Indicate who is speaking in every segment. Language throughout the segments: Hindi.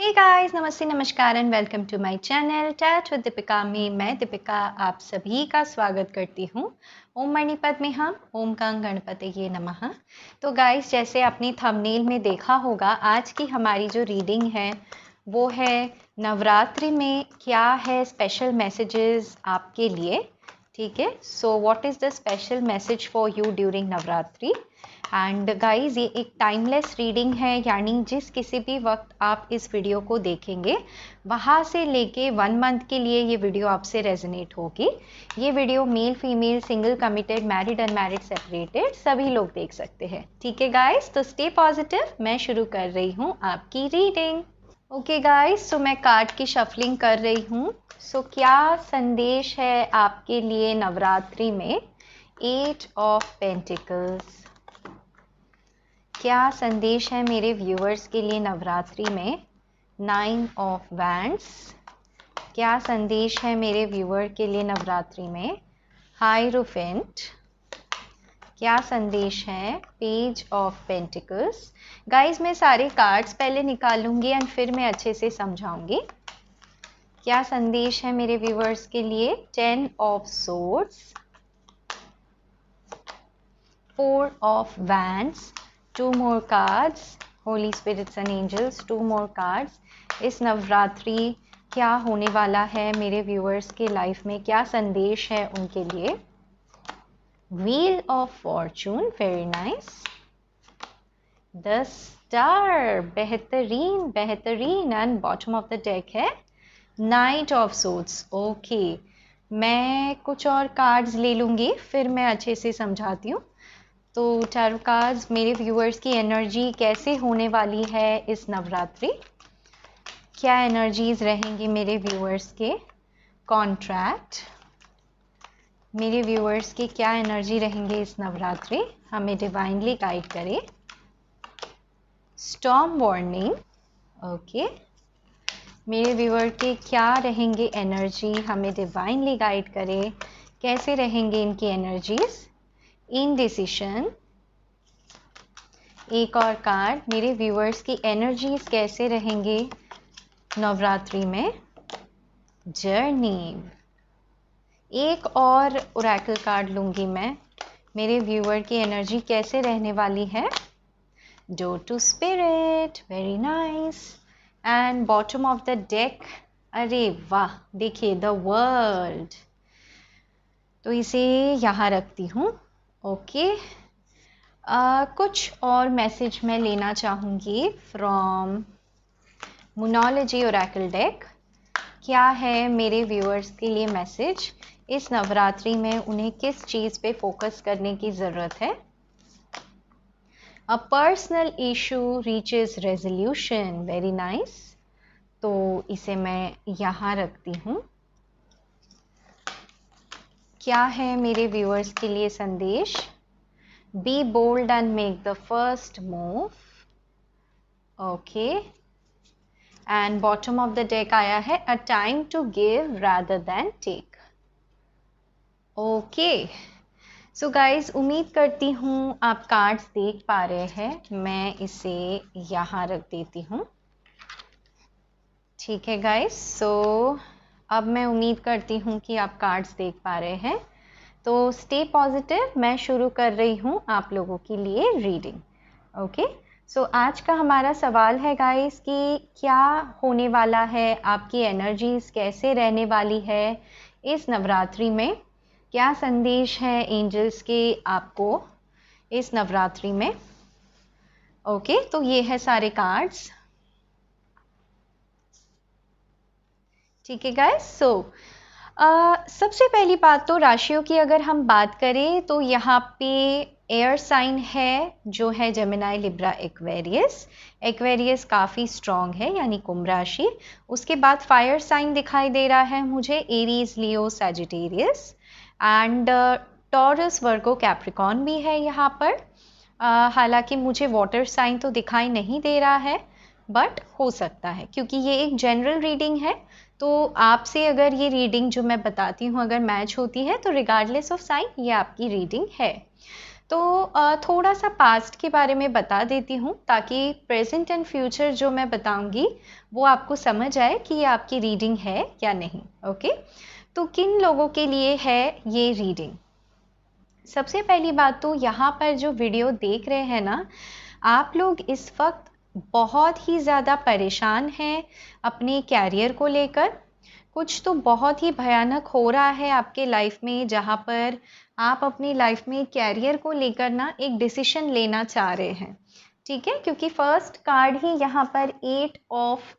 Speaker 1: हे गाइस, नमस्ते, नमस्कार and welcome to my channel टैट विद दीपिका में मैं दीपिका आप सभी का स्वागत करती हूँ। ओम मणिपद में हम ओम गं गणपतये नमः। तो गाइस, जैसे आपने थंबनेल में देखा होगा, आज की हमारी जो रीडिंग है वो है नवरात्रि में क्या है स्पेशल मैसेजेस आपके लिए। ठीक है, so what is the special message for you during Navratri. And guys, ये एक टाइमलेस रीडिंग है, यानी जिस किसी भी वक्त आप इस वीडियो को देखेंगे वहाँ से लेके 1 मंथ के लिए ये वीडियो आपसे रेजोनेट होगी। ये video male female single committed married unmarried separated सभी लोग देख सकते हैं। ठीक है गाइज, तो स्टे पॉजिटिव। मैं शुरू कर रही हूँ आपकी रीडिंग। ओके गाइज, सो मैं कार्ड की शफलिंग कर रही हूँ। सो क्या संदेश है आपके लिए नवरात्रि में। 8 ऑफ पेंटिकल्स। क्या संदेश है मेरे व्यूअर्स के लिए नवरात्रि में। 9 ऑफ वैंड्स। क्या संदेश है मेरे व्यूअर के लिए नवरात्रि में। हायरोफेंट। क्या संदेश है पेज ऑफ पेंटिकल्स। गाइस, मैं सारे कार्ड्स पहले निकालूंगी एंड फिर मैं अच्छे से समझाऊंगी। क्या संदेश है मेरे व्यूअर्स के लिए। 10 of swords. 4 of wands. 2 more cards, Holy Spirits and Angels, 2 more cards। इस नवरात्रि क्या होने वाला है मेरे व्यूअर्स के लाइफ में, क्या संदेश है उनके लिए। Wheel of Fortune, very nice। The Star, बेहतरीन बेहतरीन। And bottom of the deck है Knight of Swords। ओके, मैं कुछ और कार्ड्स ले लूँगी फिर मैं अच्छे से समझाती हूँ। तो टैरो कार्ड्स, मेरे व्यूअर्स की एनर्जी कैसे होने वाली है इस नवरात्रि। क्या एनर्जीज रहेंगी मेरे व्यूअर्स के। कॉन्ट्रैक्ट, मेरे व्यूअर्स की क्या एनर्जी रहेंगे इस नवरात्रि, हमें डिवाइनली गाइड करे। Storm warning. ओके, मेरे व्यूअर के क्या रहेंगे एनर्जी, हमें डिवाइनली गाइड करे, कैसे रहेंगे इनकी एनर्जीज। इनडिसिशन। एक और कार्ड, मेरे व्यूअर्स की एनर्जीज कैसे रहेंगे नवरात्रि में। जर्नी। एक और ओरेकल कार्ड लूंगी मैं, मेरे व्यूअर की एनर्जी कैसे रहने वाली है। Door to spirit, very nice. And bottom of the deck, अरे वाह, देखिए द वर्ल्ड। तो इसे यहाँ रखती हूँ। ओके, कुछ और मैसेज मैं लेना चाहूँगी फ्रॉम मोनोलॉजी ओरेकल डेक। क्या है मेरे व्यूअर्स के लिए मैसेज इस नवरात्रि में, उन्हें किस चीज़ पे फोकस करने की ज़रूरत है। A personal issue reaches resolution, very nice. तो इसे मैं यहाँ रखती हूँ। क्या है मेरे व्यूअर्स के लिए संदेश। Be bold and make the first move। Okay, and bottom of the deck आया है a time to give rather than take। Okay, so guys, उम्मीद करती हूँ आप कार्ड्स देख पा रहे हैं। मैं इसे यहाँ रख देती हूँ। ठीक है गाइस, so अब मैं उम्मीद करती हूँ कि आप कार्ड्स देख पा रहे हैं। तो स्टे पॉजिटिव, मैं शुरू कर रही हूँ आप लोगों के लिए रीडिंग। ओके, सो आज का हमारा सवाल है गाइस कि क्या होने वाला है, आपकी एनर्जीज कैसे रहने वाली है इस नवरात्रि में। क्या संदेश है एंजल्स के आपको इस नवरात्रि में। ओके, तो ये है सारे कार्ड्स। ठीक है गाइस, सो सबसे पहली बात तो राशियों की अगर हम बात करें तो यहाँ पे एयर साइन है जो है जेमिनी, लिब्रा, एक्वेरियस। एक्वेरियस काफ़ी स्ट्रॉन्ग है, यानी कुंभ राशि। उसके बाद फायर साइन दिखाई दे रहा है मुझे, Aries, Leo, Sagittarius. And taurus, Virgo, Capricorn भी है यहाँ पर। हालांकि मुझे वाटर साइन तो दिखाई नहीं दे रहा है, बट हो सकता है क्योंकि ये एक जनरल रीडिंग है। तो आपसे अगर ये रीडिंग जो मैं बताती हूँ अगर मैच होती है तो रिगार्डलेस ऑफ साइन ये आपकी रीडिंग है। तो थोड़ा सा पास्ट के बारे में बता देती हूँ ताकि प्रेजेंट एंड फ्यूचर जो मैं बताऊँगी वो आपको समझ आए कि ये आपकी रीडिंग है या नहीं। ओके, तो किन लोगों के लिए है ये रीडिंग? सबसे पहली बात तो यहाँ पर जो वीडियो देख रहे हैं ना, आप लोग इस वक्त बहुत ही ज़्यादा परेशान हैं अपने कैरियर को लेकर। कुछ तो बहुत ही भयानक हो रहा है आपके लाइफ में, जहाँ पर आप अपनी लाइफ में कैरियर को लेकर ना एक डिसीजन लेना चाह रहे हैं। ठीक है, क्योंकि फर्स्ट कार्ड ही यहाँ पर 8 ऑफ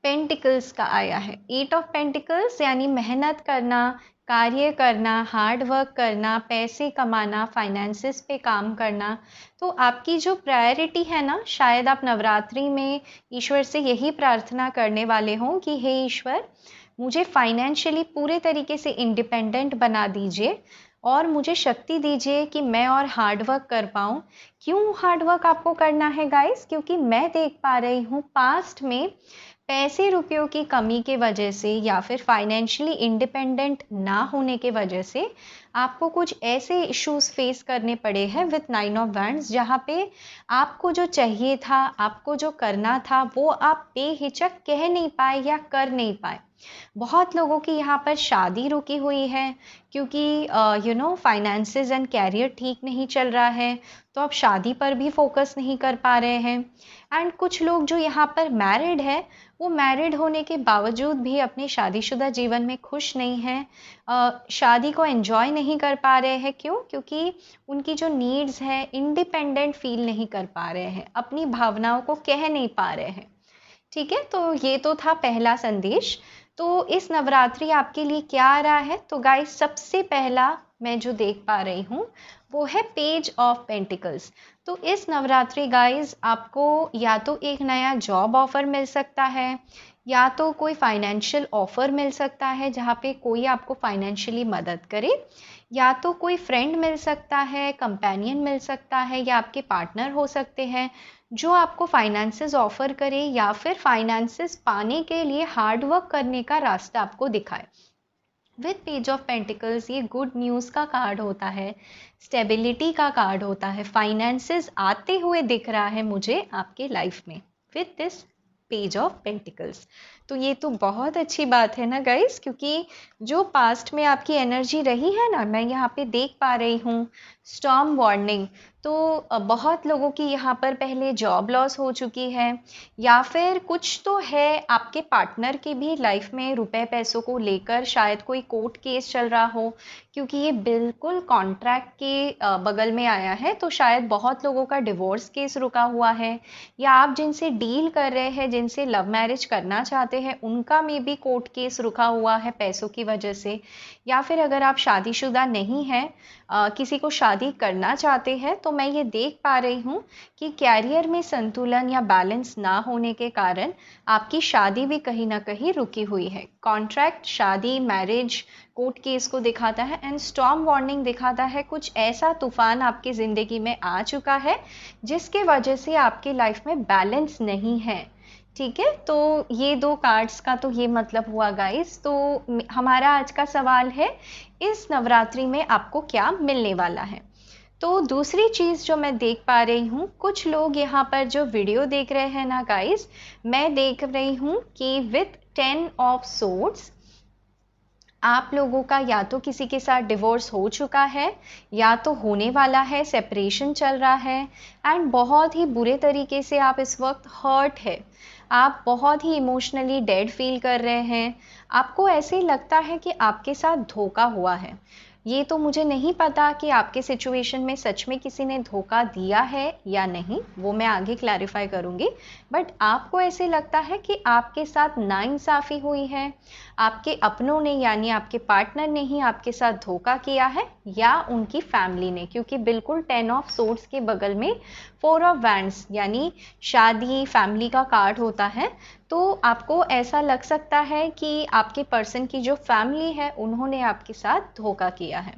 Speaker 1: पेंटिकल्स का आया है। 8 ऑफ पेंटिकल्स यानी मेहनत करना, कार्य करना, हार्ड वर्क करना, पैसे कमाना, फाइनेंसेस पे काम करना। तो आपकी जो प्रायोरिटी है ना, शायद आप नवरात्रि में ईश्वर से यही प्रार्थना करने वाले हों कि हे ईश्वर, मुझे फाइनेंशियली पूरे तरीके से इंडिपेंडेंट बना दीजिए और मुझे शक्ति दीजिए कि मैं और हार्ड वर्क कर पाऊँ। क्यों हार्ड वर्क आपको करना है गाइस? क्योंकि मैं देख पा रही हूँ पास्ट में पैसे रुपयों की कमी के वजह से या फिर फाइनेंशियली इंडिपेंडेंट ना होने के वजह से आपको कुछ ऐसे इश्यूज फेस करने पड़े हैं विथ 9 ऑफ वैंड्स, जहाँ पे आपको जो चाहिए था, आपको जो करना था, वो आप बेहिचक कह नहीं पाए या कर नहीं पाए। बहुत लोगों की यहाँ पर शादी रुकी हुई है क्योंकि फाइनेंसेस एंड कैरियर ठीक नहीं चल रहा है, तो आप शादी पर भी फोकस नहीं कर पा रहे हैं। एंड कुछ लोग जो यहाँ पर मैरिड है, वो मैरिड होने के बावजूद भी अपने शादीशुदा जीवन में खुश नहीं हैं, शादी को एंजॉय नहीं कर पा रहे हैं। क्यों? क्योंकि उनकी जो नीड्स है, इंडिपेंडेंट फील नहीं कर पा रहे हैं, अपनी भावनाओं को कह नहीं पा रहे हैं। ठीक है, तो ये तो था पहला संदेश। तो इस नवरात्रि आपके लिए क्या आ रहा है? तो गाइस, सबसे पहला मैं जो देख पा रही हूँ वो है पेज ऑफ पेंटिकल्स। तो इस नवरात्रि गाइस आपको या तो एक नया जॉब ऑफर मिल सकता है, या तो कोई फाइनेंशियल ऑफर मिल सकता है जहाँ पे कोई आपको फाइनेंशियली मदद करे, या तो कोई फ्रेंड मिल सकता है, कंपेनियन मिल सकता है, या आपके पार्टनर हो सकते हैं जो आपको फाइनेंसेस ऑफर करे या फिर फाइनेंसेस पाने के लिए हार्ड वर्क करने का रास्ता आपको दिखाए। विथ पेज ऑफ पेंटिकल्स ये गुड न्यूज़ का कार्ड होता है, स्टेबिलिटी का कार्ड होता है, फाइनेंसेस आते हुए दिख रहा है मुझे आपके लाइफ में with this page of pentacles. तो ये तो बहुत अच्छी बात है ना गाइस, क्योंकि जो पास्ट में आपकी एनर्जी रही है ना, मैं यहाँ पे देख पा रही हूँ स्टॉर्म वार्निंग। तो बहुत लोगों की यहाँ पर पहले जॉब लॉस हो चुकी है, या फिर कुछ तो है आपके पार्टनर की भी लाइफ में रुपए पैसों को लेकर शायद कोई कोर्ट केस चल रहा हो, क्योंकि ये बिल्कुल कॉन्ट्रैक्ट के बगल में आया है। तो शायद बहुत लोगों का डिवोर्स केस रुका हुआ है, या आप जिनसे डील कर रहे हैं, जिनसे लव मैरिज करना चाहते हैं, उनका में भी कोर्ट केस रुका हुआ है पैसों की वजह से। या फिर अगर आप शादीशुदा नहीं हैं, किसी को शादी करना चाहते हैं, तो मैं ये देख पा रही हूँ कि कैरियर में संतुलन या बैलेंस ना होने के कारण आपकी शादी भी कहीं ना कहीं रुकी हुई है। कॉन्ट्रैक्ट, शादी, मैरिज, कोर्ट केस को दिखाता है एंड स्टॉर्म वार्निंग दिखाता है कुछ ऐसा तूफान आपकी ज़िंदगी में आ चुका है जिसके वजह से आपकी लाइफ में बैलेंस नहीं है। ठीक है, तो ये दो कार्ड्स का तो ये मतलब हुआ गाइस। तो हमारा आज का सवाल है, इस नवरात्रि में आपको क्या मिलने वाला है? तो दूसरी चीज़ जो मैं देख पा रही हूँ, कुछ लोग यहाँ पर जो वीडियो देख रहे हैं ना गाइस, मैं देख रही हूँ कि विथ 10 ऑफ सोर्ड्स आप लोगों का या तो किसी के साथ डिवोर्स हो चुका है, या तो होने वाला है, सेपरेशन चल रहा है, एंड बहुत ही बुरे तरीके से आप इस वक्त हर्ट है। आप बहुत ही इमोशनली डेड फील कर रहे हैं। आपको ऐसे लगता है कि आपके साथ धोखा हुआ है। ये तो मुझे नहीं पता कि आपके सिचुएशन में सच में किसी ने धोखा दिया है या नहीं, वो मैं आगे क्लैरिफाई करूँगी। बट आपको ऐसे लगता है कि आपके साथ नाइंसाफ़ी हुई है, आपके अपनों ने यानी आपके पार्टनर ने ही आपके साथ धोखा किया है, या उनकी फैमिली ने, क्योंकि बिल्कुल 10 ऑफ सोर्ड्स के बगल में 4 ऑफ वैंड्स यानी शादी, फैमिली का कार्ड होता है। तो आपको ऐसा लग सकता है कि आपके पर्सन की जो फैमिली है उन्होंने आपके साथ धोखा किया है।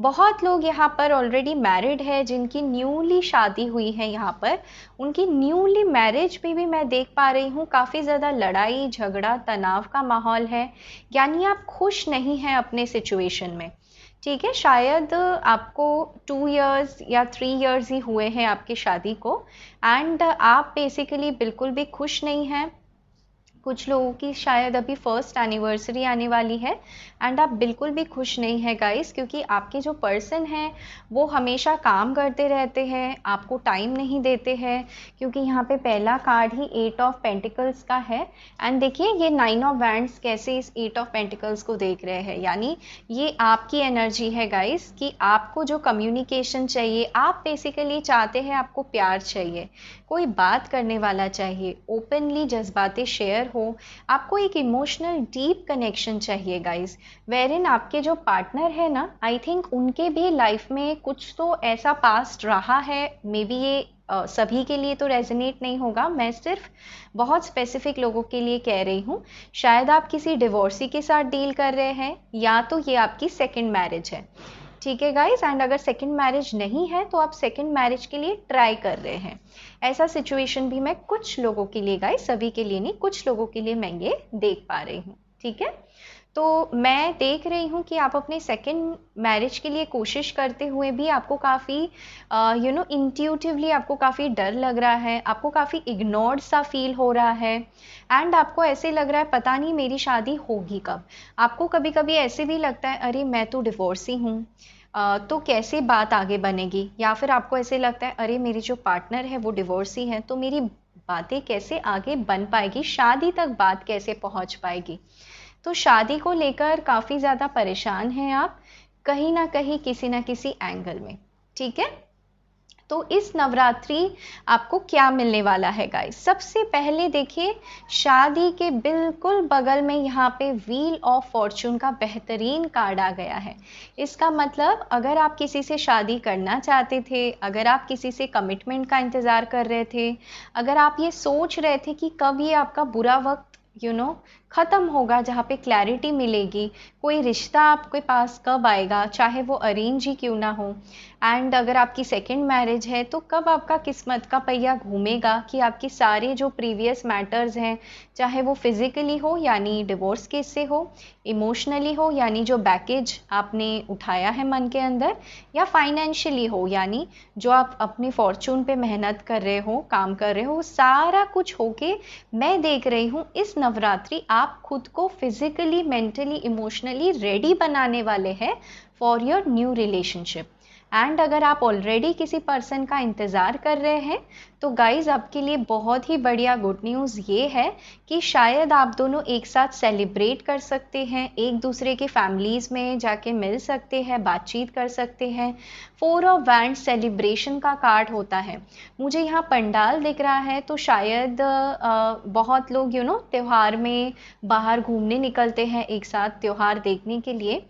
Speaker 1: बहुत लोग यहाँ पर ऑलरेडी मैरिड है, जिनकी न्यूली शादी हुई है, यहाँ पर उनकी न्यूली मैरिज पे भी मैं देख पा रही हूँ काफ़ी ज़्यादा लड़ाई झगड़ा तनाव का माहौल है, यानी आप खुश नहीं हैं अपने सिचुएशन में। ठीक है, शायद आपको 2 इयर्स या 3 इयर्स ही हुए हैं आपकी शादी को, एंड आप बेसिकली बिल्कुल भी खुश नहीं हैं। कुछ लोगों की शायद अभी फर्स्ट एनिवर्सरी आने वाली है एंड आप बिल्कुल भी खुश नहीं है गाइस, क्योंकि आपके जो पर्सन हैं वो हमेशा काम करते रहते हैं, आपको टाइम नहीं देते हैं, क्योंकि यहाँ पे पहला कार्ड ही 8 ऑफ पेंटिकल्स का है। एंड देखिए ये 9 ऑफ वैंड्स कैसे इस 8 ऑफ पेंटिकल्स को देख रहे हैं, यानी ये आपकी एनर्जी है गाइस कि आपको जो कम्युनिकेशन चाहिए, आप बेसिकली चाहते हैं, आपको प्यार चाहिए, कोई बात करने वाला चाहिए, ओपनली जज्बातें शेयर हो, आपको एक इमोशनल डीप कनेक्शन चाहिए गाइस, वेरिन आपके जो पार्टनर है ना, आई थिंक उनके भी लाइफ में कुछ तो ऐसा पास्ट रहा है। मे बी ये सभी के लिए तो रेजोनेट नहीं होगा, मैं सिर्फ बहुत स्पेसिफिक लोगों के लिए कह रही हूँ। शायद आप किसी डिवोर्सी के साथ डील कर रहे हैं, या तो ये आपकी सेकेंड मैरिज है। ठीक है गाइस, एंड अगर सेकंड मैरिज नहीं है तो आप सेकंड मैरिज के लिए ट्राई कर रहे हैं। ऐसा सिचुएशन भी मैं कुछ लोगों के लिए गाइस, सभी के लिए नहीं, कुछ लोगों के लिए मैं ये देख पा रही हूँ। ठीक है, तो मैं देख रही हूँ कि आप अपने सेकंड मैरिज के लिए कोशिश करते हुए भी आपको काफ़ी इंट्यूटिवली आपको काफ़ी डर लग रहा है, आपको काफ़ी इग्नोर्ड सा फील हो रहा है, एंड आपको ऐसे लग रहा है पता नहीं मेरी शादी होगी कब। आपको कभी कभी ऐसे भी लगता है अरे मैं तो डिवोर्सी हूँ, तो कैसे बात आगे बनेगी, या फिर आपको ऐसे लगता है अरे मेरी जो पार्टनर है वो डिवोर्सी है, तो मेरी बातें कैसे आगे बन पाएगी, शादी तक बात कैसे पहुंच पाएगी। तो शादी को लेकर काफ़ी ज़्यादा परेशान हैं आप, कहीं ना कहीं किसी ना किसी एंगल में। ठीक है, तो इस नवरात्रि आपको क्या मिलने वाला है गाइस। सबसे पहले देखिए, शादी के बिल्कुल बगल में यहाँ पे व्हील ऑफ फॉर्चून का बेहतरीन कार्ड आ गया है। इसका मतलब अगर आप किसी से शादी करना चाहते थे, अगर आप किसी से कमिटमेंट का इंतज़ार कर रहे थे, अगर आप ये सोच रहे थे कि कब ये आपका बुरा वक्त ख़त्म होगा, जहाँ पे क्लैरिटी मिलेगी, कोई रिश्ता आपके पास कब आएगा, चाहे वो अरेंज ही क्यों ना हो, एंड अगर आपकी सेकंड मैरिज है तो कब आपका किस्मत का पहिया घूमेगा कि आपकी सारे जो प्रीवियस मैटर्स हैं, चाहे वो फिजिकली हो यानी डिवोर्स केस से हो, इमोशनली हो यानी जो बैकेज आपने उठाया है मन के अंदर, या फाइनेंशियली हो यानी जो आप अपने फॉर्चून पे मेहनत कर रहे हो, काम कर रहे हो, सारा कुछ होके मैं देख रही हूँ इस नवरात्रि आप खुद को फिजिकली, मेंटली, इमोशनली रेडी बनाने वाले हैं for your new relationship. And अगर आप ऑलरेडी किसी पर्सन का इंतज़ार कर रहे हैं तो गाइज आपके लिए बहुत ही बढ़िया गुड न्यूज़ ये है कि शायद आप दोनों एक साथ सेलिब्रेट कर सकते हैं, एक दूसरे के फैमिलीज़ में जाके मिल सकते हैं, बातचीत कर सकते हैं। 4 ऑफ वैंड्स सेलिब्रेशन का कार्ड होता है, मुझे यहाँ पंडाल दिख रहा है, तो शायद बहुत लोग त्यौहार में बाहर घूमने निकलते हैं एक साथ त्यौहार देखने के लिए,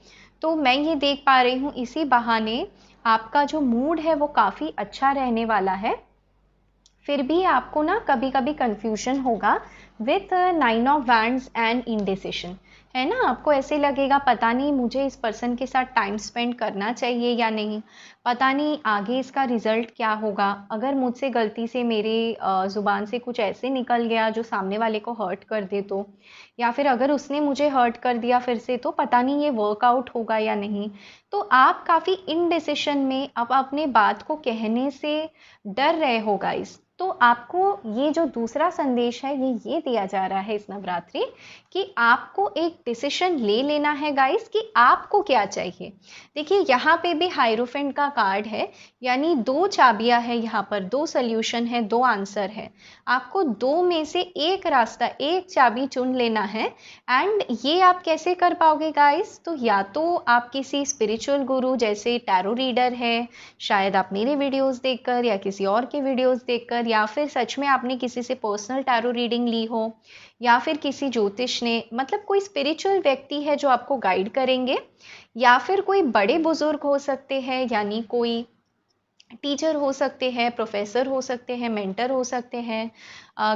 Speaker 1: तो मैं ये देख पा रही हूँ इसी बहाने आपका जो मूड है वो काफ़ी अच्छा रहने वाला है। फिर भी आपको ना कभी कभी कंफ्यूजन होगा with 9 of wands and indecision, है ना, आपको ऐसे लगेगा पता नहीं मुझे इस पर्सन के साथ टाइम स्पेंड करना चाहिए या नहीं, पता नहीं आगे इसका रिजल्ट क्या होगा, अगर मुझसे गलती से मेरे ज़ुबान से कुछ ऐसे निकल गया जो सामने वाले को हर्ट कर दे तो, या फिर अगर उसने मुझे हर्ट कर दिया फिर से तो पता नहीं ये वर्कआउट होगा या नहीं। तो आप काफ़ी इनडिसिशन में, आप अपने बात को कहने से डर रहे हो गाइस। तो आपको ये जो दूसरा संदेश है ये दिया जा रहा है इस नवरात्रि कि आपको एक डिसीजन ले लेना है गाइस कि आपको क्या चाहिए। देखिए यहाँ पे भी हाइरोफेंट का कार्ड है, यानी 2 चाबियां है, यहाँ पर 2 सोल्यूशन है, 2 आंसर है, आपको 2 में से एक रास्ता, एक चाबी चुन लेना है। एंड ये आप कैसे कर पाओगे गाइस, तो या तो आप किसी स्पिरिचुअल गुरु जैसे टैरो रीडर है, शायद आप मेरे वीडियोस देखकर या किसी और के वीडियोस देखकर, या फिर सच में आपने किसी से पर्सनल टैरो रीडिंग ली हो, या फिर किसी ज्योतिष ने, मतलब कोई स्पिरिचुअल व्यक्ति है जो आपको गाइड करेंगे, या फिर कोई बड़े बुजुर्ग हो सकते हैं, यानी कोई टीचर हो सकते हैं, प्रोफेसर हो सकते हैं, मेंटर हो सकते हैं,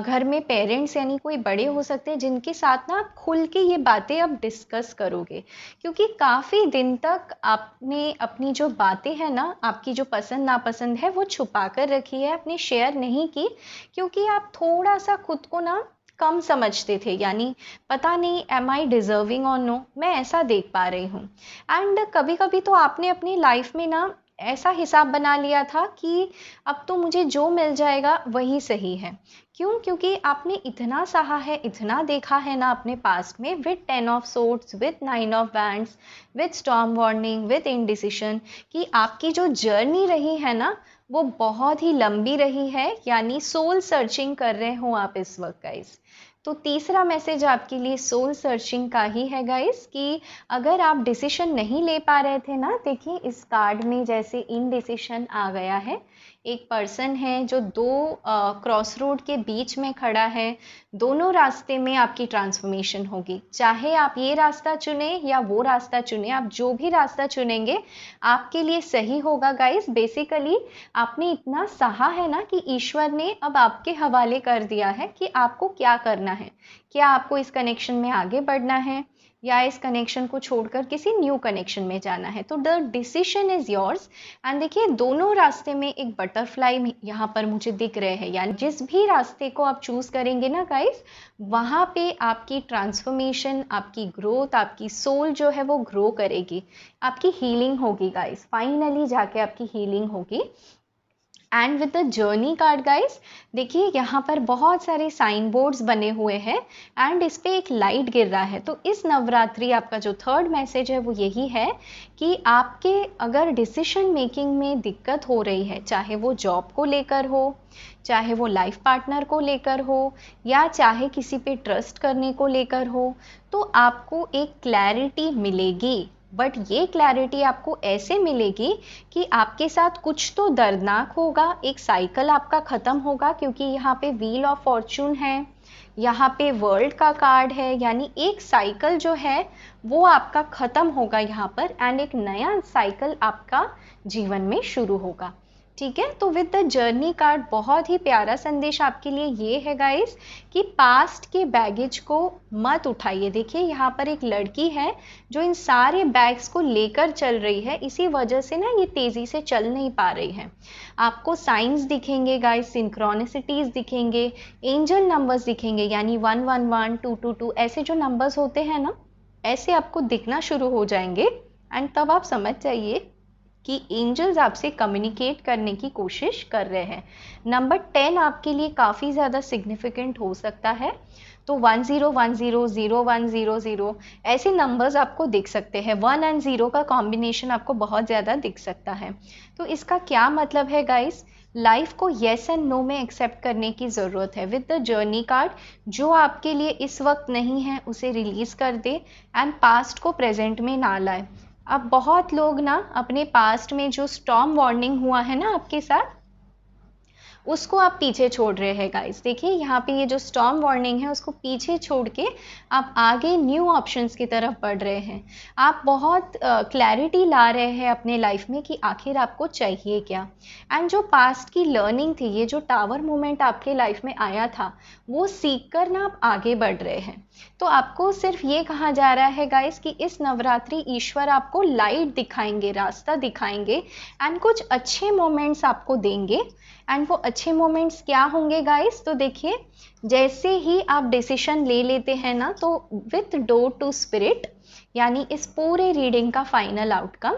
Speaker 1: घर में पेरेंट्स यानी कोई बड़े हो सकते हैं जिनके साथ ना आप खुल के ये बातें अब डिस्कस करोगे, क्योंकि काफ़ी दिन तक आपने अपनी जो बातें हैं ना, आपकी जो पसंद नापसंद है वो छुपा कर रखी है, आपने शेयर नहीं की, क्योंकि आप थोड़ा सा खुद को ना कम समझते थे, यानी पता नहीं एम आई डिजर्विंग और नो, मैं ऐसा देख पा रही हूँ। एंड कभी कभी तो आपने अपनी लाइफ में ना ऐसा हिसाब बना लिया था कि अब तो मुझे जो मिल जाएगा वही सही है। क्यों? क्योंकि आपने इतना सहा है, इतना देखा है ना अपने पास्ट में, with 10 of swords, with 9 of wands, with storm warning, with indecision, कि आपकी जो जर्नी रही है ना वो बहुत ही लंबी रही है, यानी सोल सर्चिंग कर रहे हो आप इस वक्त गाइस। तो तीसरा मैसेज आपके लिए सोल सर्चिंग का ही है गाइस, कि अगर आप डिसीजन नहीं ले पा रहे थे ना, देखिए इस कार्ड में जैसे इनडिसीजन आ गया है, एक पर्सन है जो दो क्रॉस रोड के बीच में खड़ा है, दोनों रास्ते में आपकी ट्रांसफॉर्मेशन होगी, चाहे आप ये रास्ता चुने या वो रास्ता चुने, आप जो भी रास्ता चुनेंगे आपके लिए सही होगा गाइस। बेसिकली आपने इतना सहा है ना कि ईश्वर ने अब आपके हवाले कर दिया है कि आपको क्या करना है, क्या आपको इस कनेक्शन में आगे बढ़ना है या इस कनेक्शन को छोड़कर किसी न्यू कनेक्शन में जाना है। तो the decision is yours. And देखिए दोनों रास्ते में एक बटरफ्लाई यहाँ पर मुझे दिख रहे हैं, यानी जिस भी रास्ते को आप चूज करेंगे ना गाइस, वहाँ पे आपकी ट्रांसफॉर्मेशन, आपकी ग्रोथ, आपकी सोल जो है वो ग्रो करेगी, आपकी हीलिंग होगी गाइस, फाइनली जाके आपकी हीलिंग होगी। And with the journey card guys, देखिए यहाँ पर बहुत सारे साइन बोर्ड्स बने हुए हैं एंड इस पे एक लाइट गिर रहा है। तो इस नवरात्रि आपका जो थर्ड मैसेज है वो यही है कि आपके अगर डिसीजन मेकिंग में दिक्कत हो रही है, चाहे वो जॉब को लेकर हो, चाहे वो लाइफ पार्टनर को लेकर हो, या चाहे किसी पे ट्रस्ट करने को लेकर हो, तो आपको एक क्लैरिटी मिलेगी। बट ये क्लैरिटी आपको ऐसे मिलेगी कि आपके साथ कुछ तो दर्दनाक होगा, एक साइकिल आपका ख़त्म होगा, क्योंकि यहाँ पे व्हील ऑफ फॉर्चून है, यहाँ पे वर्ल्ड का कार्ड है, यानी एक साइकिल जो है वो आपका ख़त्म होगा यहाँ पर एंड एक नया साइकिल आपका जीवन में शुरू होगा। ठीक है, तो विद द जर्नी कार्ड बहुत ही प्यारा संदेश आपके लिए ये है गाइस कि पास्ट के बैगेज को मत उठाइए। देखिए यहाँ पर एक लड़की है जो इन सारे बैग्स को लेकर चल रही है, इसी वजह से ना ये तेज़ी से चल नहीं पा रही है। आपको साइंस दिखेंगे गाइस, सिंक्रोनिसिटीज़ दिखेंगे, एंजल नंबर्स दिखेंगे, यानी 111, 222 ऐसे जो नंबर्स होते हैं ना, ऐसे आपको दिखना शुरू हो जाएंगे एंड तब आप समझ जाइए कि एंजल्स आपसे कम्युनिकेट करने की कोशिश कर रहे हैं। नंबर 10 आपके लिए काफ़ी ज़्यादा सिग्निफिकेंट हो सकता है, तो 1010, 0100 ऐसे नंबर्स आपको दिख सकते हैं। 1 और 0 का कॉम्बिनेशन आपको बहुत ज़्यादा दिख सकता है। तो इसका क्या मतलब है गाइस? लाइफ को येस एंड नो में एक्सेप्ट करने की ज़रूरत है। विद द जर्नी कार्ड, जो आपके लिए इस वक्त नहीं है उसे रिलीज़ कर दे एंड पास्ट को प्रेजेंट में ना लाए। अब बहुत लोग ना अपने पास्ट में जो स्टॉर्म वार्निंग हुआ है ना आपके साथ, उसको आप पीछे छोड़ रहे हैं गाइस। देखिए यहाँ पे ये जो स्टॉर्म वार्निंग है उसको पीछे छोड़ के आप आगे न्यू ऑप्शंस की तरफ बढ़ रहे हैं। आप बहुत क्लैरिटी ला रहे हैं अपने लाइफ में कि आखिर आपको चाहिए क्या। एंड जो पास्ट की लर्निंग थी, ये जो टावर मोमेंट आपके लाइफ में आया था, वो सीख कर ना आप आगे बढ़ रहे हैं। तो आपको सिर्फ ये कहा जा रहा है गाइस कि इस नवरात्रि ईश्वर आपको लाइट दिखाएंगे, रास्ता दिखाएंगे एंड कुछ अच्छे मोमेंट्स आपको देंगे। एंड वो अच्छे मोमेंट्स क्या होंगे गाइस? तो देखिए जैसे ही आप डिसीजन ले लेते हैं ना, तो विथ डोर टू स्पिरिट, यानी इस पूरे रीडिंग का फाइनल आउटकम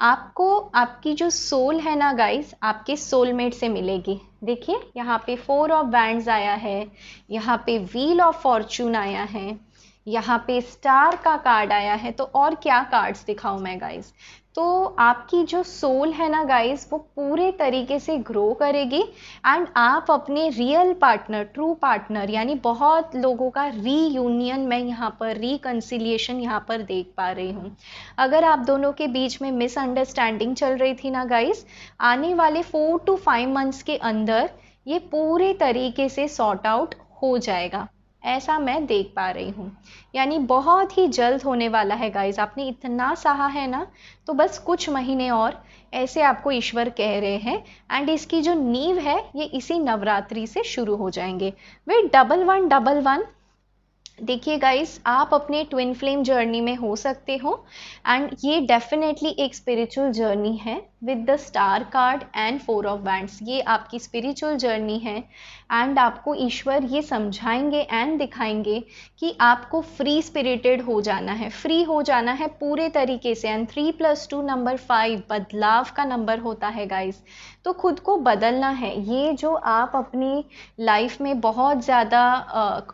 Speaker 1: आपको आपकी जो सोल है ना गाइस, आपके सोलमेट से मिलेगी। देखिए यहाँ पे 4 ऑफ वैंड्स आया है, यहाँ पे व्हील ऑफ फॉर्चून आया है, यहाँ पे स्टार का कार्ड आया है। तो और क्या कार्ड्स दिखाऊं मैं गाइस? तो आपकी जो सोल है ना गाइस, वो पूरे तरीके से ग्रो करेगी एंड आप अपने रियल पार्टनर, ट्रू पार्टनर, यानी बहुत लोगों का रीयूनियन मैं यहाँ पर, रिकन्सिलिएशन यहाँ पर देख पा रही हूँ। अगर आप दोनों के बीच में मिसअंडरस्टैंडिंग चल रही थी ना गाइस, आने वाले 4 to 5 मंथ्स के अंदर ये पूरे तरीके से सॉर्ट आउट हो जाएगा, ऐसा मैं देख पा रही हूँ। यानी बहुत ही जल्द होने वाला है गाइस। आपने इतना सहा है ना, तो बस कुछ महीने और, ऐसे आपको ईश्वर कह रहे हैं। एंड इसकी जो नींव है ये इसी नवरात्रि से शुरू हो जाएंगे। वे 1111 देखिए गाइस, आप अपने ट्विन फ्लेम जर्नी में हो सकते हो एंड ये डेफिनेटली एक स्पिरिचुअल जर्नी है with the star card and 4 of wands. ये आपकी स्पिरिचुअल जर्नी है एंड आपको ईश्वर ये समझाएंगे एंड दिखाएंगे कि आपको फ्री स्पिरिटेड हो जाना है, फ्री हो जाना है पूरे तरीके से। एंड 3+2 नंबर 5 बदलाव का नंबर होता है गाइस, तो खुद को बदलना है। ये जो आप अपनी लाइफ में बहुत ज़्यादा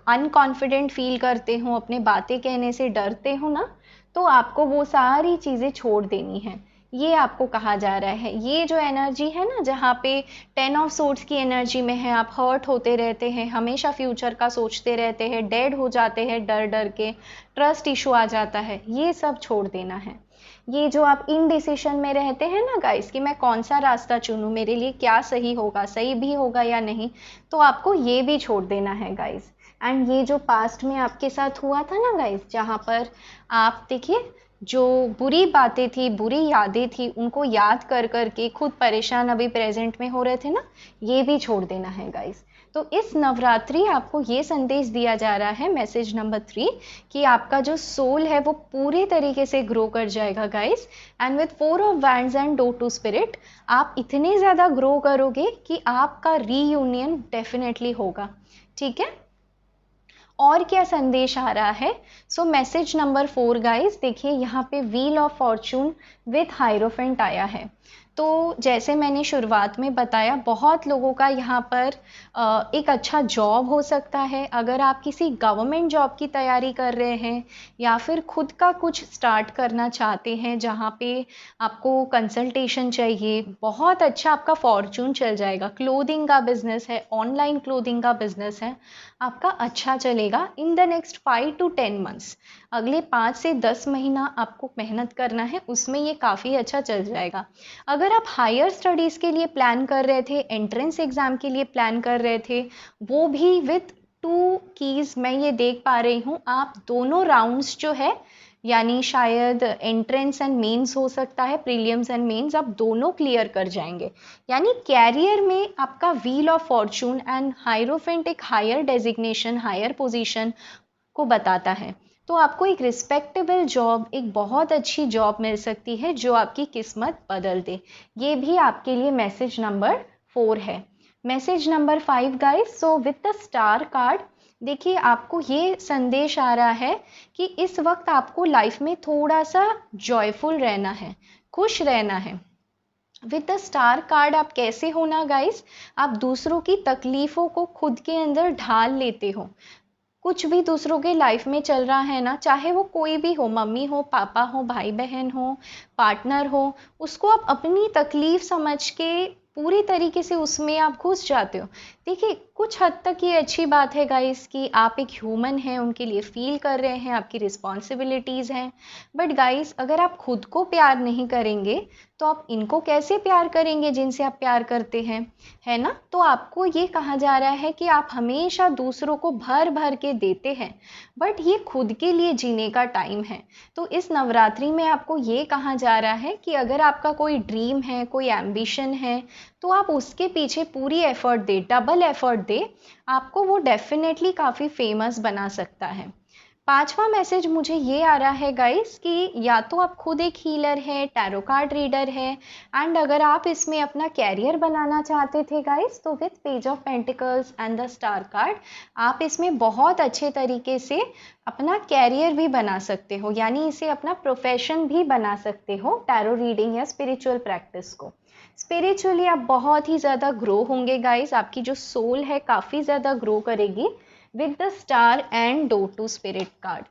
Speaker 1: अनकॉन्फिडेंट फील करते हो, अपने बातें कहने से डरते हो ना, तो आपको वो सारी चीज़ें छोड़ देनी है। ये आपको कहा जा रहा है। ये जो एनर्जी है ना, जहाँ पे 10 ऑफ सोर्ड्स की एनर्जी में है, आप हर्ट होते रहते हैं, हमेशा फ्यूचर का सोचते रहते हैं, डेड हो जाते हैं डर डर के, ट्रस्ट इशू आ जाता है, ये सब छोड़ देना है। ये जो आप इनडिसिशन में रहते हैं ना गाइस, कि मैं कौन सा रास्ता चुनूं, मेरे लिए क्या सही होगा, सही भी होगा या नहीं, तो आपको ये भी छोड़ देना है गाइस। एंड ये जो पास्ट में आपके साथ हुआ था ना गाइस, जहाँ पर आप देखिए जो बुरी बातें थी, बुरी यादें थी, उनको याद कर कर के खुद परेशान अभी प्रेजेंट में हो रहे थे ना, ये भी छोड़ देना है गाइस। तो इस नवरात्रि आपको ये संदेश दिया जा रहा है, मैसेज नंबर 3, कि आपका जो सोल है वो पूरे तरीके से ग्रो कर जाएगा guys. And with 4 of wands and door to spirit, आप इतने ज़्यादा ग्रो करोगे कि आपका रीयूनियन डेफिनेटली होगा। ठीक है, और क्या संदेश आ रहा है? सो मैसेज नंबर 4 गाइस, देखिए यहाँ पे wheel of Fortune with hierophant आया है। तो जैसे मैंने शुरुआत में बताया, बहुत लोगों का यहाँ पर एक अच्छा जॉब हो सकता है। अगर आप किसी गवर्नमेंट जॉब की तैयारी कर रहे हैं या फिर खुद का कुछ स्टार्ट करना चाहते हैं जहाँ पे आपको कंसल्टेशन चाहिए, बहुत अच्छा आपका फॉर्चून चल जाएगा। क्लोथिंग का बिजनेस है, ऑनलाइन क्लोथिंग का बिजनेस है, आपका अच्छा चलेगा in the next 5 to 10 months. अगले 5 से 10 महीना आपको मेहनत करना है, उसमें ये काफ़ी अच्छा चल जाएगा। अगर आप हायर स्टडीज़ के लिए प्लान कर रहे थे, एंट्रेंस एग्ज़ाम के लिए प्लान कर रहे थे, वो भी विथ 2 कीज़ मैं ये देख पा रही हूँ, आप दोनों राउंड्स जो है, यानी शायद एंट्रेंस एंड मेंस हो सकता है, प्रीलिम्स एंड मेंस, आप दोनों क्लियर कर जाएंगे। यानी कैरियर में आपका wheel of Fortune and hierophant एक हायर डेजिग्नेशन, हायर पोजीशन को बताता है। तो आपको एक रिस्पेक्टेबल जॉब, एक बहुत अच्छी जॉब मिल सकती है जो आपकी किस्मत बदल दे। ये भी आपके लिए मैसेज नंबर 4 है। Message number 5 guys, so with the star card, देखिए आपको ये संदेश आ रहा है कि इस वक्त आपको लाइफ में थोड़ा सा जॉयफुल रहना है, खुश रहना है। विद द स्टार कार्ड आप कैसे हो ना गाइस, आप दूसरों की तकलीफ़ों को खुद के अंदर ढाल लेते हो। कुछ भी दूसरों के लाइफ में चल रहा है ना, चाहे वो कोई भी हो, मम्मी हो, पापा हो, भाई बहन हो, पार्टनर हो, उसको आप अपनी तकलीफ समझ के पूरी तरीके से उसमें आप घुस जाते हो। देखिए कुछ हद तक ये अच्छी बात है गाइस कि आप एक ह्यूमन हैं, उनके लिए फील कर रहे हैं, आपकी रिस्पॉन्सिबिलिटीज़ हैं। बट गाइस, अगर आप खुद को प्यार नहीं करेंगे तो आप इनको कैसे प्यार करेंगे जिनसे आप प्यार करते हैं, है ना? तो आपको ये कहा जा रहा है कि आप हमेशा दूसरों को भर भर के देते हैं, बट ये खुद के लिए जीने का टाइम है। तो इस नवरात्रि में आपको ये कहा जा रहा है कि अगर आपका कोई ड्रीम है, कोई एम्बिशन है, तो आप उसके पीछे पूरी एफर्ट दे, डबल एफर्ट दे, आपको वो डेफिनेटली काफ़ी फेमस बना सकता है। 5वां मैसेज मुझे ये आ रहा है गाइस कि या तो आप खुद एक हीलर है, टैरो कार्ड रीडर है, एंड अगर आप इसमें अपना कैरियर बनाना चाहते थे गाइस, तो with page of pentacles and the star card आप इसमें बहुत अच्छे तरीके से अपना कैरियर भी बना सकते हो, यानी इसे अपना प्रोफेशन भी बना सकते हो, टैरो रीडिंग या स्पिरिचुअल प्रैक्टिस को। स्पिरिचुअली आप बहुत ही ज़्यादा ग्रो होंगे गाइस, आपकी जो सोल है काफ़ी ज़्यादा ग्रो करेगी with the star and door to spirit card,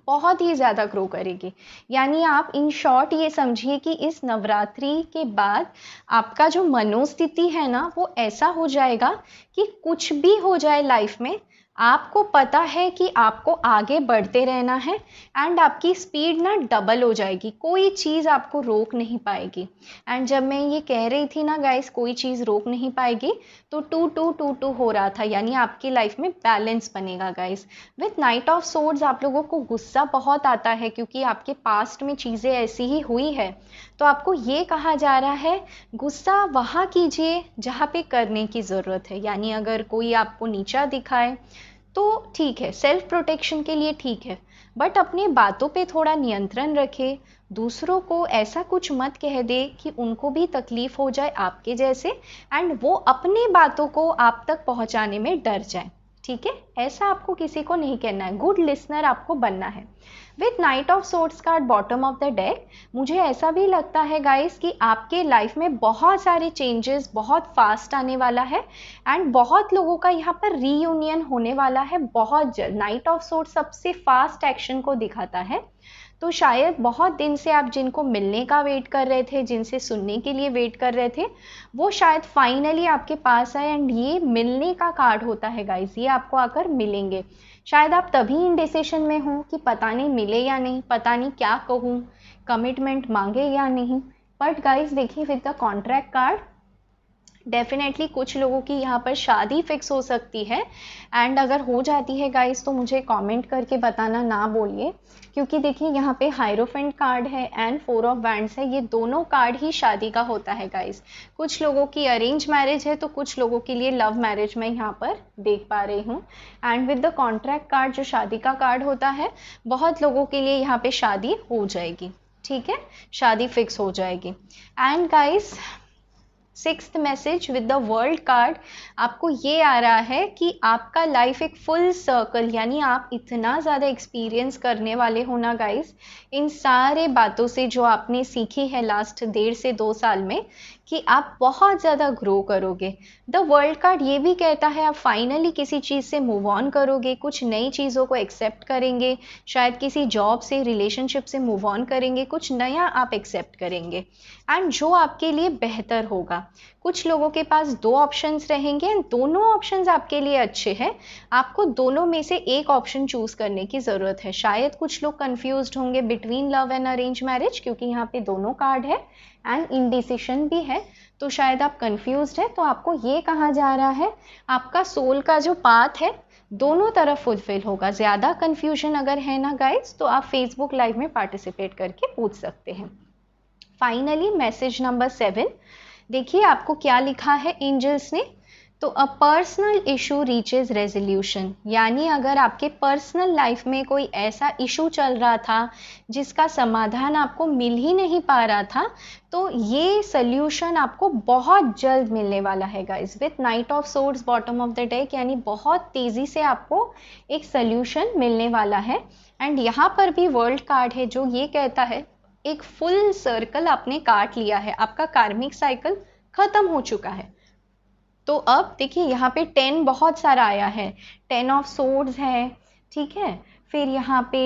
Speaker 1: बहुत ही ज़्यादा ग्रो करेगी। यानी आप इन शॉर्ट ये समझिए कि इस नवरात्रि के बाद आपका जो मनोस्थिति है ना, वो ऐसा हो जाएगा कि कुछ भी हो जाए लाइफ में, आपको पता है कि आपको आगे बढ़ते रहना है एंड आपकी स्पीड ना डबल हो जाएगी, कोई चीज़ आपको रोक नहीं पाएगी। एंड जब मैं ये कह रही थी ना गाइस, कोई चीज़ रोक नहीं पाएगी, तो 2-2-2-2 हो रहा था, यानी आपकी लाइफ में बैलेंस बनेगा guys. With night of swords आप लोगों को गुस्सा बहुत आता है क्योंकि आपके पास्ट में चीज़ें ऐसी ही हुई है, तो आपको ये कहा जा रहा है गुस्सा वहाँ कीजिए जहाँ पे करने की ज़रूरत है। यानी अगर कोई आपको नीचा दिखाए तो ठीक है, सेल्फ प्रोटेक्शन के लिए ठीक है, बट अपने बातों पे थोड़ा नियंत्रण रखे। दूसरों को ऐसा कुछ मत कह दे कि उनको भी तकलीफ हो जाए आपके जैसे, एंड वो अपनी बातों को आप तक पहुंचाने में डर जाए। ठीक है, ऐसा आपको किसी को नहीं कहना है, गुड लिसनर आपको बनना है। With night of swords card bottom of the deck, मुझे ऐसा भी लगता है गाइस कि आपके लाइफ में बहुत सारे चेंजेस बहुत फास्ट आने वाला है, एंड बहुत लोगों का यहाँ पर रीयूनियन होने वाला है बहुत जल्द। नाइट ऑफ सोर्ड्स सबसे फास्ट एक्शन को दिखाता है, तो शायद बहुत दिन से आप जिनको मिलने का वेट कर रहे थे, जिनसे सुनने के लिए वेट कर रहे थे, वो शायद फाइनली आपके पास आए। एंड ये मिलने का कार्ड होता है गाइस, ये आपको आकर मिलेंगे। शायद आप तभी इंडिसिशन में हो कि पता नहीं मिले या नहीं, पता नहीं क्या कहूँ, कमिटमेंट मांगे या नहीं। बट गाइस देखिए, with the contract card definitely कुछ लोगों की यहाँ पर शादी फिक्स हो सकती है। एंड अगर हो जाती है गाइस तो मुझे कमेंट करके बताना ना बोलिए, क्योंकि देखिए यहाँ पे हायरोफेंट कार्ड है एंड 4 ऑफ वैंड्स है, ये दोनों कार्ड ही शादी का होता है गाइस। कुछ लोगों की अरेंज मैरिज है तो कुछ लोगों के लिए लव मैरिज मैं यहाँ पर देख पा रही हूँ। And with the contract card जो शादी का कार्ड होता है, बहुत लोगों के लिए यहाँ पे शादी हो जाएगी। ठीक है, शादी फिक्स हो जाएगी। And guys sixth message with the world card, आपको ये आ रहा है कि आपका लाइफ एक फुल सर्कल, यानी आप इतना ज़्यादा एक्सपीरियंस करने वाले हो ना गाइस, इन सारे बातों से जो आपने सीखी है लास्ट 1.5 से 2 साल में, कि आप बहुत ज़्यादा ग्रो करोगे। द वर्ल्ड कार्ड ये भी कहता है आप फाइनली किसी चीज़ से मूव ऑन करोगे, कुछ नई चीज़ों को एक्सेप्ट करेंगे, शायद किसी जॉब से, रिलेशनशिप से मूव ऑन करेंगे, कुछ नया आप एक्सेप्ट करेंगे, एंड जो आपके लिए बेहतर होगा। कुछ लोगों के पास 2 ऑप्शंस रहेंगे एंड दोनों ऑप्शंस आपके लिए अच्छे हैं, आपको दोनों में से एक ऑप्शन चूज करने की ज़रूरत है। शायद कुछ लोग कंफ्यूज्ड होंगे between love and arrange marriage, क्योंकि यहाँ पे दोनों कार्ड है एंड इनडिसिशन भी है, तो शायद आप कंफ्यूज्ड है। तो आपको ये कहा जा रहा है आपका सोल का जो पाथ है दोनों तरफ फुलफिल होगा। ज़्यादा कंफ्यूजन अगर है ना गाइज, तो आप फेसबुक लाइव में पार्टिसिपेट करके पूछ सकते हैं। फाइनली मैसेज नंबर 7, देखिए आपको क्या लिखा है एंजल्स ने। तो a personal issue reaches resolution, यानी अगर आपके पर्सनल लाइफ में कोई ऐसा इशू चल रहा था जिसका समाधान आपको मिल ही नहीं पा रहा था, तो ये सल्यूशन आपको बहुत जल्द मिलने वाला है guys. With night of swords bottom of the deck, यानी बहुत तेज़ी से आपको एक सल्यूशन मिलने वाला है। एंड यहाँ पर भी वर्ल्ड कार्ड है जो ये कहता है एक फुल सर्कल आपने काट लिया है, आपका कार्मिक साइकिल खत्म हो चुका है। तो अब देखिए यहाँ पे 10 बहुत सारा आया है, 10 ऑफ सोर्ड्स है, ठीक है, फिर यहाँ पे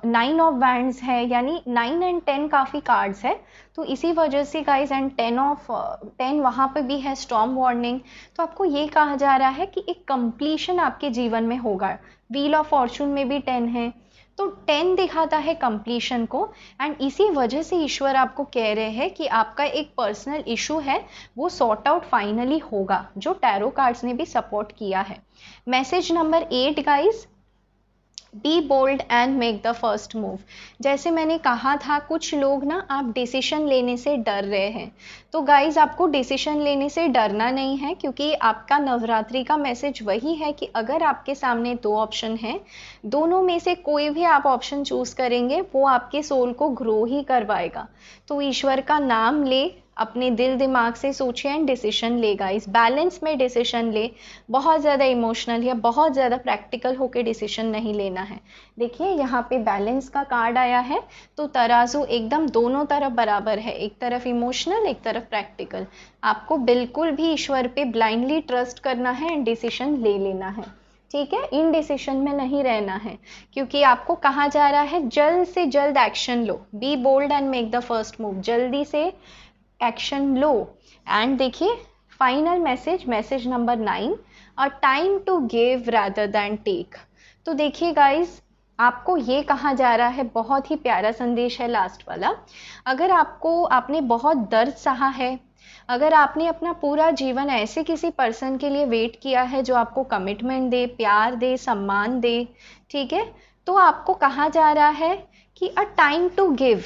Speaker 1: 9 ऑफ वैंड्स है, यानी 9 एंड 10 काफ़ी कार्ड्स है, तो इसी वजह से गाइस, एंड 10 वहाँ पे भी है स्टॉर्म वार्निंग। तो आपको ये कहा जा रहा है कि एक कंप्लीशन आपके जीवन में होगा। व्हील ऑफ फॉर्चून में भी 10 है, तो 10 दिखाता है कंप्लीशन को, एंड इसी वजह से ईश्वर आपको कह रहे हैं कि आपका एक पर्सनल इशू है वो सॉर्ट आउट फाइनली होगा, जो टैरो कार्ड्स ने भी सपोर्ट किया है। Message number 8 guys, be bold and make the first move. जैसे मैंने कहा था कुछ लोग ना आप डिसीजन लेने से डर रहे हैं, तो गाइज आपको डिसीजन लेने से डरना नहीं है, क्योंकि आपका नवरात्रि का मैसेज वही है कि अगर आपके सामने 2 ऑप्शन हैं, दोनों में से कोई भी आप ऑप्शन चूज करेंगे वो आपके सोल को ग्रो ही करवाएगा। तो ईश्वर का नाम ले, अपने दिल दिमाग से सोचिए एंड डिसीजन लेगा। इस बैलेंस में डिसीजन ले, बहुत ज़्यादा इमोशनल या बहुत ज़्यादा प्रैक्टिकल होकर डिसीजन नहीं लेना है। देखिए यहाँ पे बैलेंस का कार्ड आया है, तो तराजू एकदम दोनों तरफ बराबर है, एक तरफ इमोशनल एक तरफ प्रैक्टिकल। आपको बिल्कुल भी ईश्वर पे ब्लाइंडली ट्रस्ट करना है एंड डिसीजन ले लेना है, ठीक है, इन डिसीजन में नहीं रहना है, क्योंकि आपको कहा जा रहा है जल्द से जल्द एक्शन लो। Be bold and make the first move, जल्दी से एक्शन लो। एंड देखिए final message, message number 9, a time to give rather than take. तो देखिए गाइज आपको ये कहा जा रहा है, बहुत ही प्यारा संदेश है लास्ट वाला। अगर आपने बहुत दर्द सहा है, अगर आपने अपना पूरा जीवन ऐसे किसी पर्सन के लिए वेट किया है जो आपको कमिटमेंट दे, प्यार दे, सम्मान दे, ठीक है, तो आपको कहा जा रहा है कि अ टाइम टू गिव,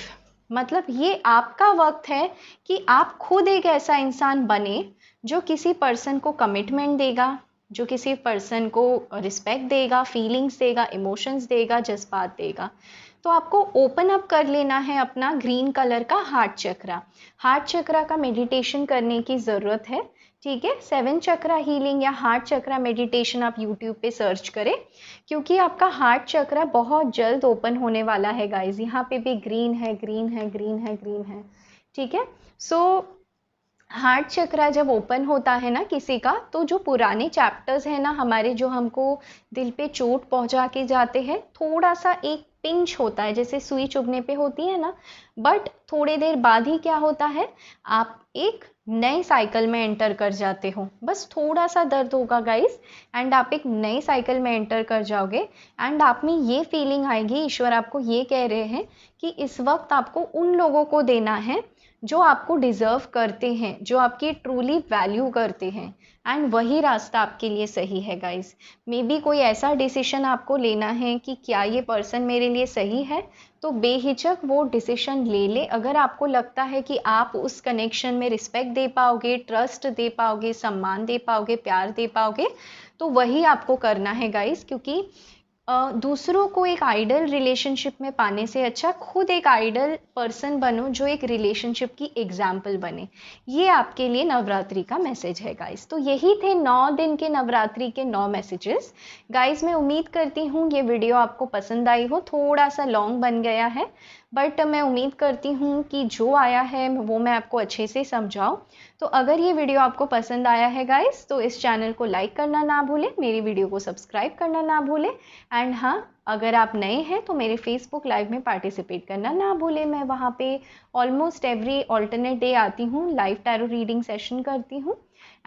Speaker 1: मतलब ये आपका वक्त है कि आप खुद एक ऐसा इंसान बने जो किसी पर्सन को कमिटमेंट देगा, जो किसी पर्सन को रिस्पेक्ट देगा, फीलिंग्स देगा, इमोशंस देगा, जज्बात देगा। तो आपको ओपन अप कर लेना है अपना ग्रीन कलर का हार्ट चक्रा। हार्ट चक्रा का मेडिटेशन करने की ज़रूरत है, ठीक है। 7 चक्रा हीलिंग या हार्ट चक्रा मेडिटेशन आप यूट्यूब पे सर्च करें, क्योंकि आपका हार्ट चक्रा बहुत जल्द ओपन होने वाला है गाइज। यहाँ पे भी ग्रीन है, ग्रीन है, ग्रीन है, ग्रीन है, ठीक है। सो हार्ट चक्रा जब ओपन होता है ना किसी का, तो जो पुराने चैप्टर्स हैं ना हमारे, जो हमको दिल पे चोट पहुंचा के जाते हैं, थोड़ा सा एक पिंच होता है, जैसे सुई चुभने पे होती है ना, बट थोड़ी देर बाद ही क्या होता है, आप एक नए साइकिल में एंटर कर जाते हो। बस थोड़ा सा दर्द होगा गाइस, एंड आप एक नए साइकिल में एंटर कर जाओगे। एंड आप में ये फीलिंग आएगी, ईश्वर आपको ये कह रहे हैं कि इस वक्त आपको उन लोगों को देना है जो आपको डिज़र्व करते हैं, जो आपकी ट्रूली वैल्यू करते हैं, एंड वही रास्ता आपके लिए सही है गाइस। मे बी कोई ऐसा डिसीजन आपको लेना है कि क्या ये पर्सन मेरे लिए सही है, तो बेहिचक वो डिसीजन ले ले। अगर आपको लगता है कि आप उस कनेक्शन में रिस्पेक्ट दे पाओगे, ट्रस्ट दे पाओगे, सम्मान दे पाओगे, प्यार दे पाओगे, तो वही आपको करना है गाइस। क्योंकि दूसरों को एक आइडल रिलेशनशिप में पाने से अच्छा खुद एक आइडल पर्सन बनो, जो एक रिलेशनशिप की एग्जाम्पल बने। ये आपके लिए नवरात्रि का मैसेज है गाइस। तो यही थे 9 दिन के नवरात्रि के 9 मैसेजेस गाइस। मैं उम्मीद करती हूँ ये वीडियो आपको पसंद आई हो। थोड़ा सा लॉन्ग बन गया है, बट मैं उम्मीद करती हूँ कि जो आया है वो मैं आपको अच्छे से समझाऊँ। तो अगर ये वीडियो आपको पसंद आया है गाइस, तो इस चैनल को लाइक करना ना भूलें, मेरी वीडियो को सब्सक्राइब करना ना भूलें। एंड हाँ, अगर आप नए हैं तो मेरे फेसबुक लाइव में पार्टिसिपेट करना ना भूलें। मैं वहाँ पे ऑलमोस्ट एवरी ऑल्टरनेट डे आती हूँ, लाइव टैरो रीडिंग सेशन करती हूँ।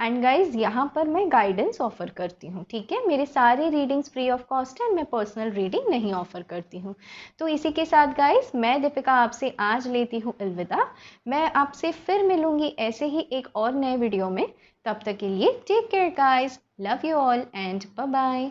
Speaker 1: एंड गाइज यहाँ पर मैं गाइडेंस ऑफर करती हूँ, ठीक है। मेरे सारे रीडिंग्स फ्री ऑफ कॉस्ट है, मैं पर्सनल रीडिंग नहीं ऑफर करती हूँ। तो इसी के साथ गाइज मैं दीपिका आपसे आज लेती हूँ अलविदा। मैं आपसे फिर मिलूंगी ऐसे ही एक और नए वीडियो में। तब तक के लिए take care guys, love you all and bye bye.